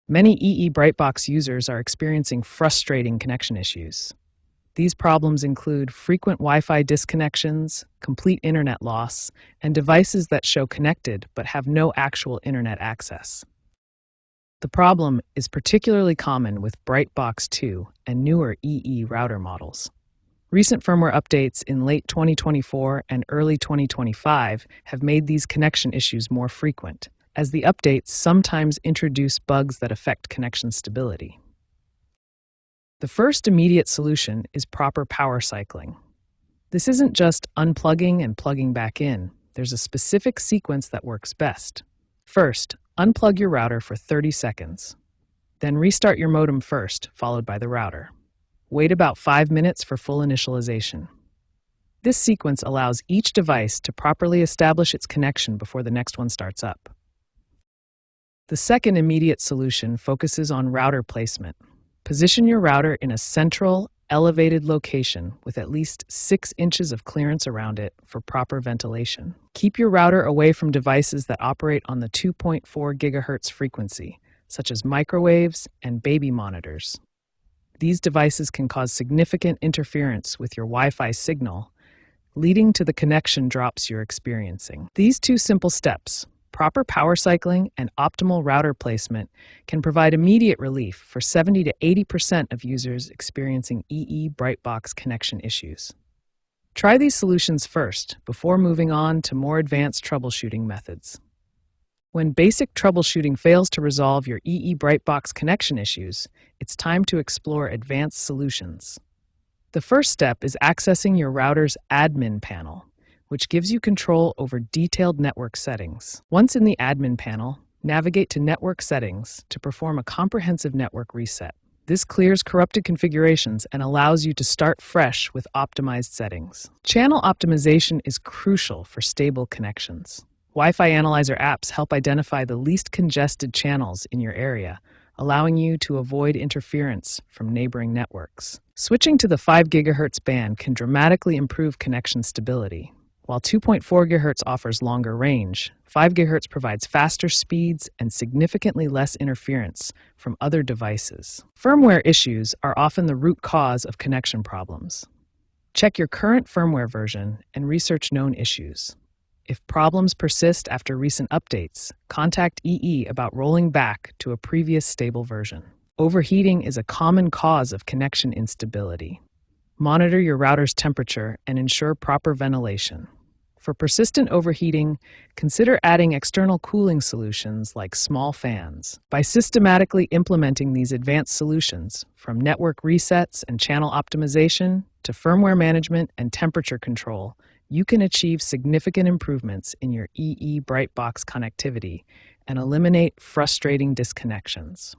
Many EE Brightbox users are experiencing frustrating connection issues. These problems include frequent Wi-Fi disconnections, complete internet loss, and devices that show connected but have no actual internet access. The problem is particularly common with Brightbox 2 and newer EE router models. Recent firmware updates in late 2024 and early 2025 have made these connection issues more frequent, as the updates sometimes introduce bugs that affect connection stability. The first immediate solution is proper power cycling. This isn't just unplugging and plugging back in. There's a specific sequence that works best. First, unplug your router for 30 seconds. Then restart your modem first, followed by the router. Wait about 5 minutes for full initialization. This sequence allows each device to properly establish its connection before the next one starts up. The second immediate solution focuses on router placement. Position your router in a central, elevated location with at least 6 inches of clearance around it for proper ventilation. Keep your router away from devices that operate on the 2.4 GHz frequency, such as microwaves and baby monitors. These devices can cause significant interference with your Wi-Fi signal, leading to the connection drops you're experiencing. These two simple steps, proper power cycling and optimal router placement, can provide immediate relief for 70 to 80% of users experiencing EE Brightbox connection issues. Try these solutions first before moving on to more advanced troubleshooting methods. When basic troubleshooting fails to resolve your EE Brightbox connection issues, it's time to explore advanced solutions. The first step is accessing your router's admin panel, which gives you control over detailed network settings. Once in the admin panel, navigate to Network Settings to perform a comprehensive network reset. This clears corrupted configurations and allows you to start fresh with optimized settings. Channel optimization is crucial for stable connections. Wi-Fi Analyzer apps help identify the least congested channels in your area, allowing you to avoid interference from neighboring networks. Switching to the 5 GHz band can dramatically improve connection stability. While 2.4 GHz offers longer range, 5 GHz provides faster speeds and significantly less interference from other devices. Firmware issues are often the root cause of connection problems. Check your current firmware version and research known issues. If problems persist after recent updates, contact EE about rolling back to a previous stable version. Overheating is a common cause of connection instability. Monitor your router's temperature and ensure proper ventilation. For persistent overheating, consider adding external cooling solutions like small fans. By systematically implementing these advanced solutions, from network resets and channel optimization to firmware management and temperature control, you can achieve significant improvements in your EE Brightbox connectivity and eliminate frustrating disconnections.